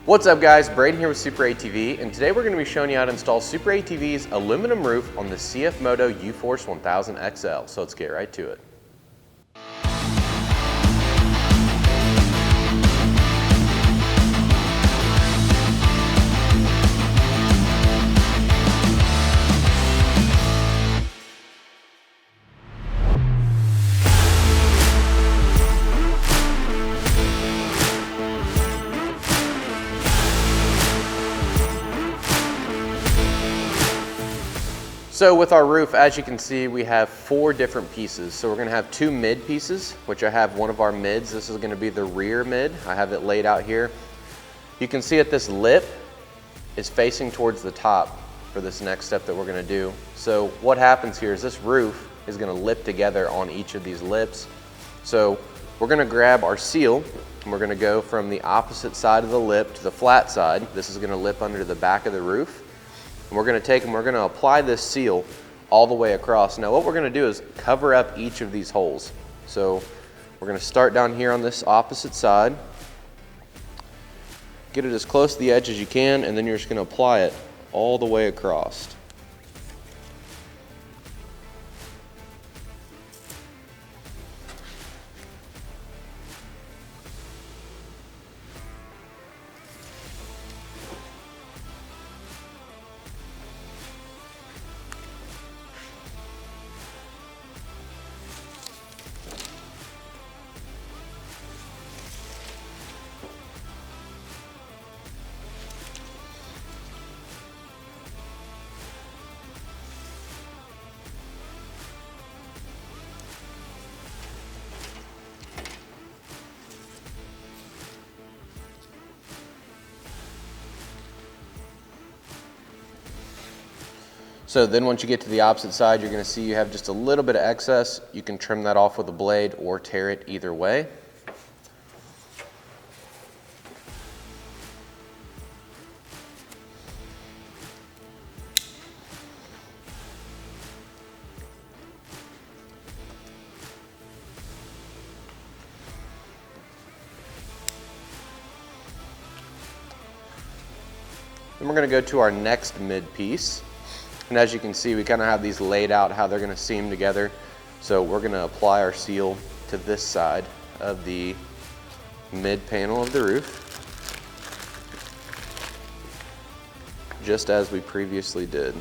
What's up guys, Braden here with SuperATV, and today we're going to be showing you how to install SuperATV's aluminum roof on the CFMOTO UForce 1000 XL. So let's get right to it. So with our roof, as you can see, we have 4 different pieces. So we're going to have 2 mid pieces, which I have one of our mids. This is going to be the rear mid. I have it laid out here. You can see that this lip is facing towards the top for this next step that we're going to do. So what happens here is this roof is going to lip together on each of these lips. So we're going to grab our seal and we're going to go from the opposite side of the lip to the flat side. This is going to lip under the back of the roof. And we're going to take and we're going to apply this seal all the way across. Now what we're going to do is cover up each of these holes. So we're going to start down here on this opposite side, get it as close to the edge as you can, and then you're just going to apply it all the way across. So then once you get to the opposite side, you're going to see you have just a little bit of excess. You can trim that off with a blade or tear it either way. Then we're going to go to our next mid piece. And as you can see, we kind of have these laid out how they're going to seam together. So we're going to apply our seal to this side of the mid panel of the roof, just as we previously did.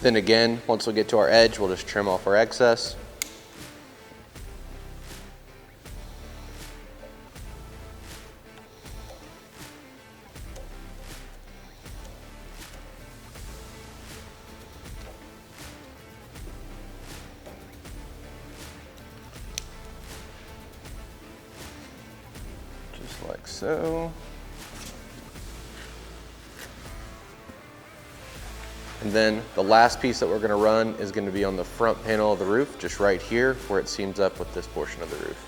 Then again, once we get to our edge, we'll just trim off our excess. Just like so. And then the last piece that we're gonna run is gonna be on the front panel of the roof, just right here where it seams up with this portion of the roof.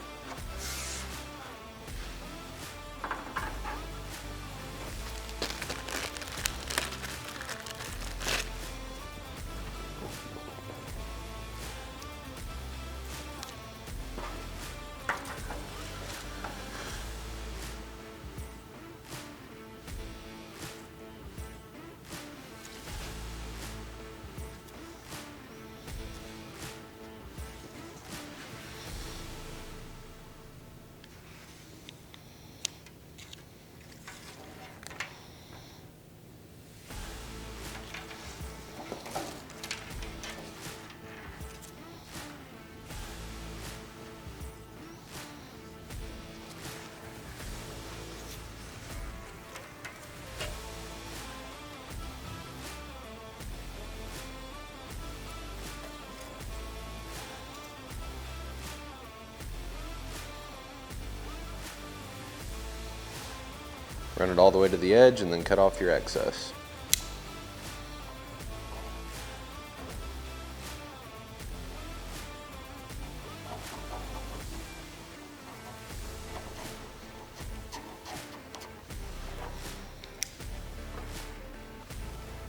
Run it all the way to the edge and then cut off your excess.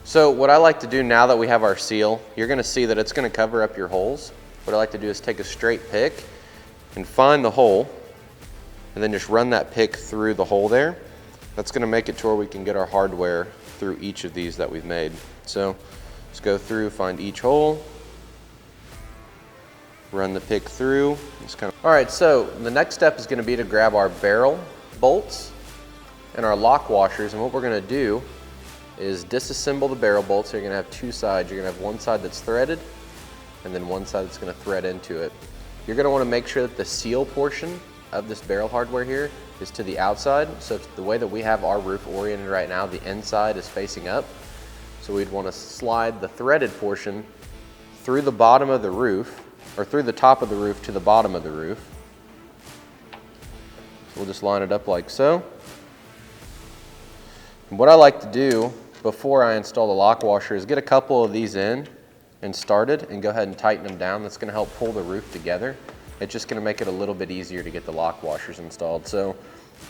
So what I like to do now that we have our seal, you're gonna see that it's gonna cover up your holes. What I like to do is take a straight pick and find the hole and then just run that pick through the hole there. That's gonna make it to where we can get our hardware through each of these that we've made. So let's go through, find each hole, run the pick through. All right, so the next step is gonna be to grab our barrel bolts and our lock washers, and what we're gonna do is disassemble the barrel bolts. So you're gonna have two sides. You're gonna have one side that's threaded and then one side that's gonna thread into it. You're gonna wanna make sure that the seal portion of this barrel hardware here is to the outside. So the way that we have our roof oriented right now, the inside is facing up. So we'd want to slide the threaded portion through the bottom of the roof, or through the top of the roof to the bottom of the roof. So we'll just line it up like so. And what I like to do before I install the lock washer is get a couple of these in and started and go ahead and tighten them down. That's going to help pull the roof together. It's just going to make it a little bit easier to get the lock washers installed. So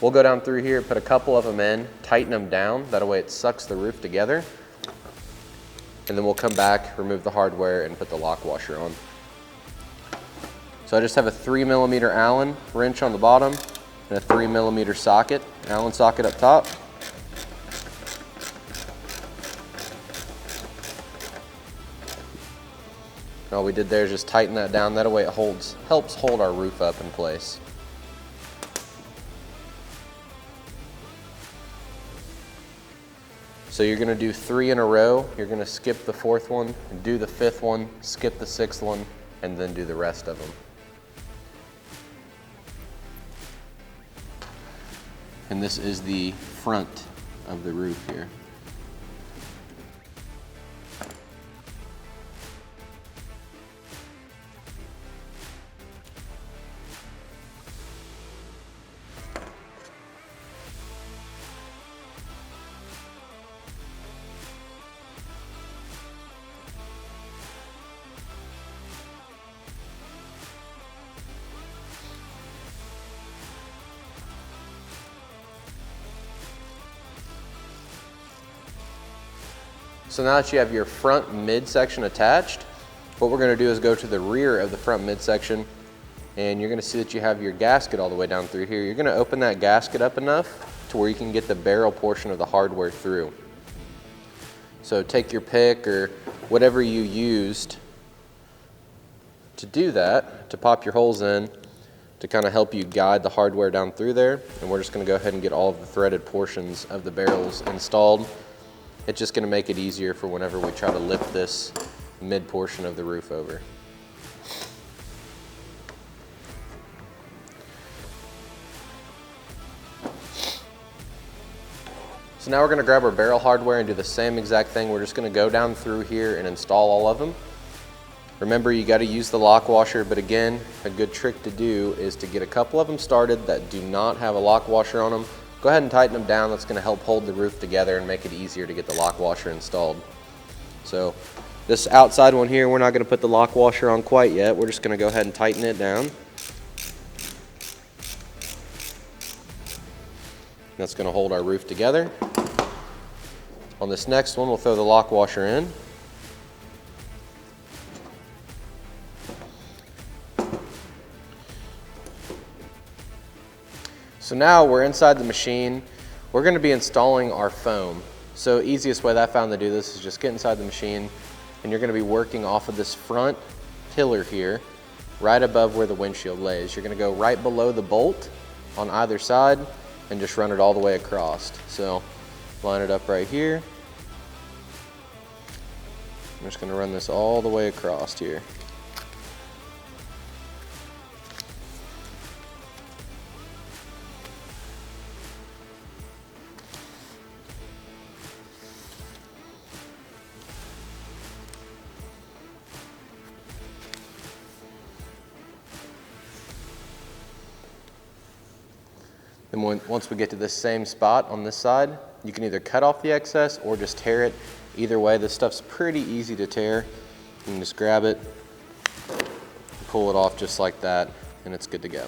we'll go down through here, put a couple of them in, tighten them down. That way it sucks the roof together. And then we'll come back, remove the hardware, and put the lock washer on. So I just have a 3mm Allen wrench on the bottom and a 3mm socket, Allen socket up top. All we did there is just tighten that down. That way it helps hold our roof up in place. So you're gonna do 3 in a row. You're gonna skip the 4th one, and do the 5th one, skip the 6th one, and then do the rest of them. And this is the front of the roof here. So now that you have your front midsection attached, what we're gonna do is go to the rear of the front midsection, and you're gonna see that you have your gasket all the way down through here. You're gonna open that gasket up enough to where you can get the barrel portion of the hardware through. So take your pick or whatever you used to do that, to pop your holes in, to kind of help you guide the hardware down through there. And we're just gonna go ahead and get all of the threaded portions of the barrels installed. It's just gonna make it easier for whenever we try to lift this mid portion of the roof over. So now we're gonna grab our barrel hardware and do the same exact thing. We're just gonna go down through here and install all of them. Remember, you gotta use the lock washer, but again, a good trick to do is to get a couple of them started that do not have a lock washer on them. Go ahead and tighten them down. That's gonna help hold the roof together and make it easier to get the lock washer installed. So this outside one here, we're not going to put the lock washer on quite yet. We're just going to go ahead and tighten it down. That's going to hold our roof together. On this next one, we'll throw the lock washer in. So now we're inside the machine. We're going to be installing our foam. So easiest way that I found to do this is just get inside the machine, and you're going to be working off of this front pillar here, right above where the windshield lays. You're going to go right below the bolt on either side and just run it all the way across. So line it up right here. I'm just going to run this all the way across here. And once we get to this same spot on this side, you can either cut off the excess or just tear it. Either way, this stuff's pretty easy to tear. You can just grab it, pull it off just like that, and it's good to go.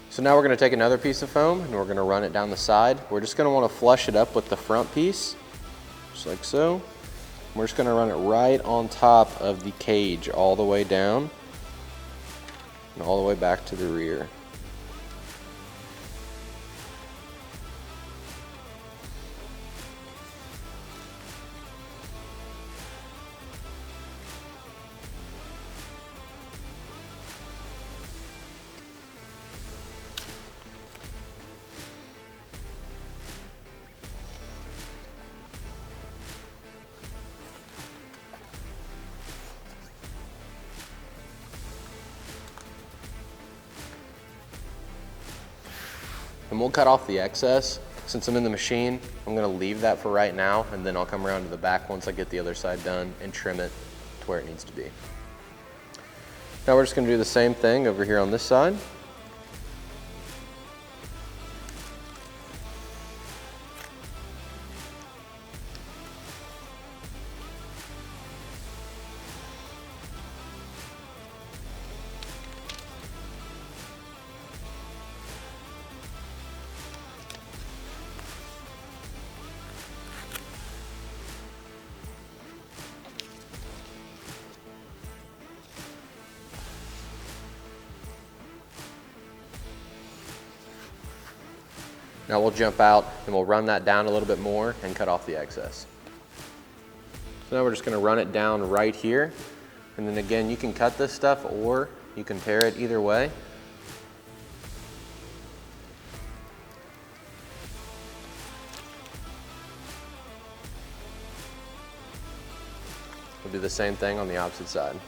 So now we're going to take another piece of foam and we're going to run it down the side. We're just going to want to flush it up with the front piece, just like so. We're just going to run it right on top of the cage all the way down and all the way back to the rear. And we'll cut off the excess. Since I'm in the machine, I'm going to leave that for right now, and then I'll come around to the back once I get the other side done and trim it to where it needs to be. Now we're just going to do the same thing over here on this side. Now we'll jump out and we'll run that down a little bit more and cut off the excess. So now we're just going to run it down right here. And then again, you can cut this stuff or you can tear it either way. We'll do the same thing on the opposite side.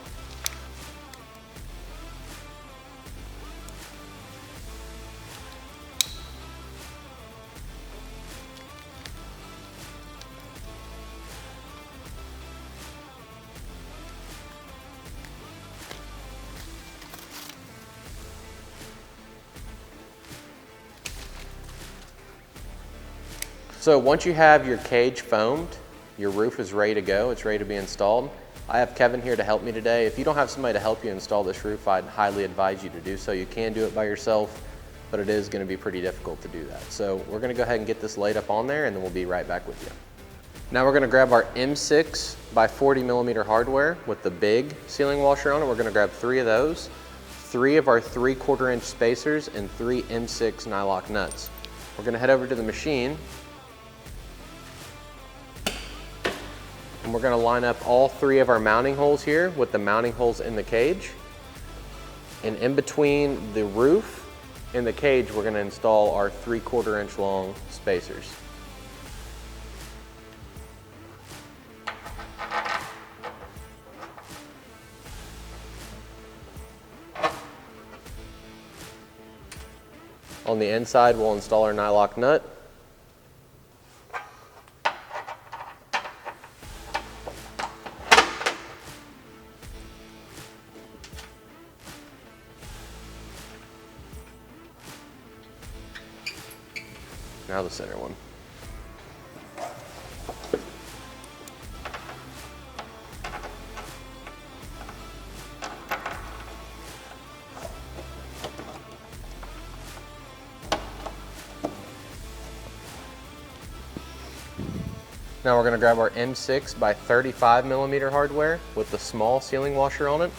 So once you have your cage foamed, your roof is ready to go, it's ready to be installed. I have Kevin here to help me today. If you don't have somebody to help you install this roof, I'd highly advise you to do so. You can do it by yourself, but it is going to be pretty difficult to do that. So we're going to go ahead and get this laid up on there, and then we'll be right back with you. Now we're going to grab our M6 by 40 millimeter hardware with the big sealing washer on it. We're going to grab 3 of those, 3 of our 3/4 inch spacers, and 3 M6 nylock nuts. We're going to head over to the machine, and we're going to line up all 3 of our mounting holes here with the mounting holes in the cage. And in between the roof and the cage, we're going to install our 3/4 inch long spacers. On the inside, we'll install our nylock nut. Now the center one. Now we're gonna grab our M6 by 35 millimeter hardware with the small sealing washer on it,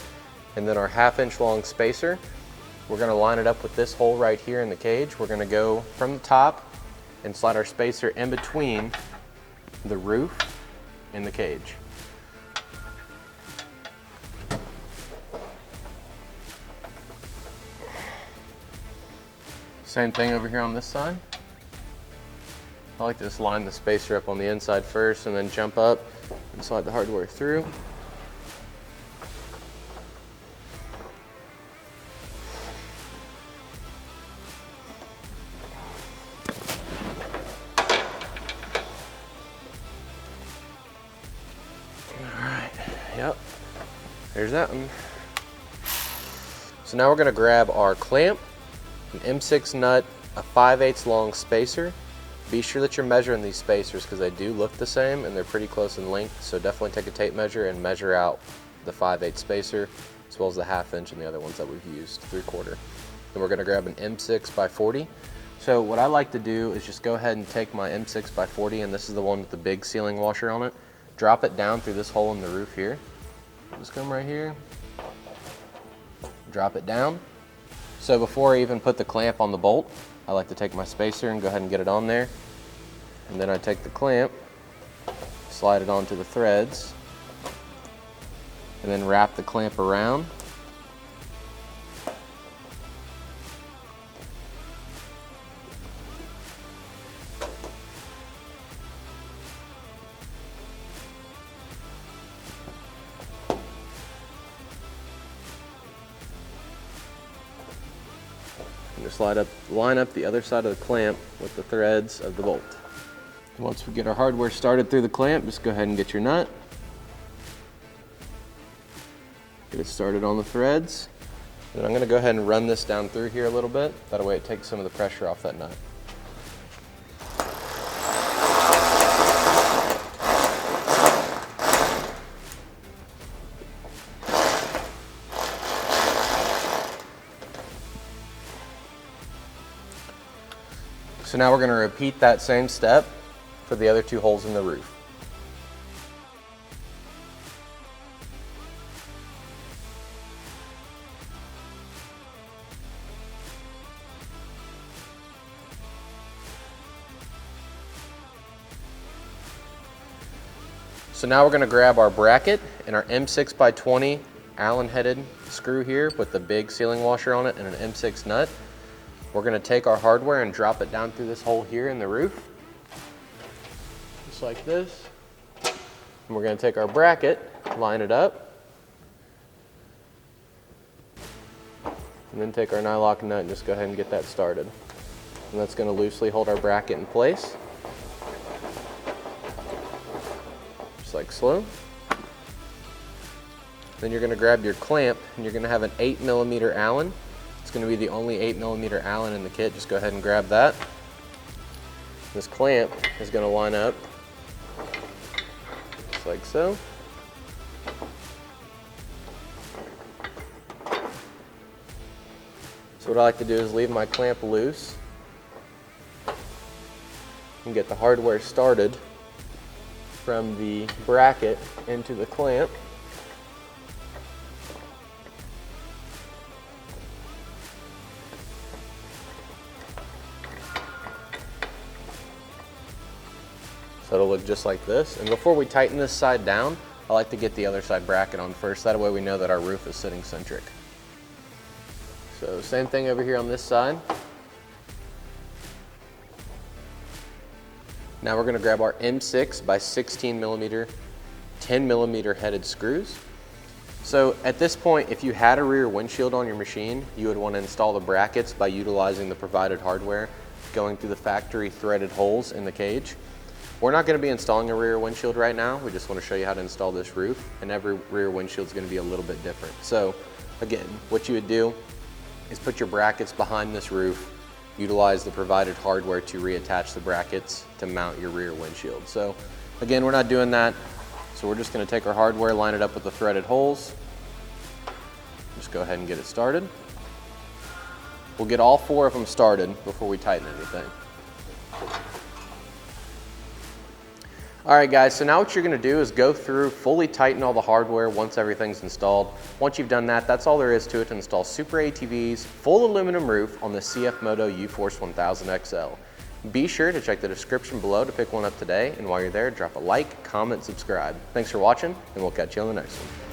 and then our 1/2 inch long spacer. We're gonna line it up with this hole right here in the cage. We're gonna go from the top and slide our spacer in between the roof and the cage. Same thing over here on this side. I like to just line the spacer up on the inside first and then jump up and slide the hardware through. Alright, yep, there's that one. So now we're going to grab our clamp, an M6 nut, a 5/8 long spacer. Be sure that you're measuring these spacers because they do look the same and they're pretty close in length, so definitely take a tape measure and measure out the 5/8 spacer as well as the 1/2 inch and the other ones that we've used, 3/4. Then we're going to grab an M6 by 40. So what I like to do is just go ahead and take my M6 by 40, and this is the one with the big sealing washer on it, drop it down through this hole in the roof here. Just come right here, drop it down. So before I even put the clamp on the bolt, I like to take my spacer and go ahead and get it on there. And then I take the clamp, slide it onto the threads, and then wrap the clamp around. And just line up the other side of the clamp with the threads of the bolt. Once we get our hardware started through the clamp, just go ahead and get your nut. Get it started on the threads. Then I'm going to go ahead and run this down through here a little bit. That way it takes some of the pressure off that nut. So now we're going to repeat that same step for the other 2 holes in the roof. So now we're going to grab our bracket and our M6 by 20 Allen headed screw here with the big sealing washer on it and an M6 nut. We're going to take our hardware and drop it down through this hole here in the roof, just like this. And we're going to take our bracket, line it up, and then take our nylock nut and just go ahead and get that started. And that's going to loosely hold our bracket in place, just like so. Then you're going to grab your clamp and you're going to have an 8mm Allen. It's going to be the only 8mm Allen in the kit. Just go ahead and grab that. This clamp is going to line up just like so. So what I like to do is leave my clamp loose and get the hardware started from the bracket into the clamp. So it'll look just like this. And before we tighten this side down, I like to get the other side bracket on first. That way we know that our roof is sitting centric. So same thing over here on this side. Now we're going to grab our M6 by 16mm, 10mm headed screws. So at this point, if you had a rear windshield on your machine, you would want to install the brackets by utilizing the provided hardware, going through the factory threaded holes in the cage. We're not going to be installing a rear windshield right now. We just want to show you how to install this roof, and every rear windshield is going to be a little bit different. So again, what you would do is put your brackets behind this roof, utilize the provided hardware to reattach the brackets to mount your rear windshield. So again, we're not doing that. So we're just going to take our hardware, line it up with the threaded holes. Just go ahead and get it started. We'll get all 4 of them started before we tighten anything. All right guys, so now what you're gonna do is go through, fully tighten all the hardware once everything's installed. Once you've done that, that's all there is to it to install SuperATV's full aluminum roof on the CFMOTO UForce 1000 XL. Be sure to check the description below to pick one up today, and while you're there, drop a like, comment, subscribe. Thanks for watching, and we'll catch you on the next one.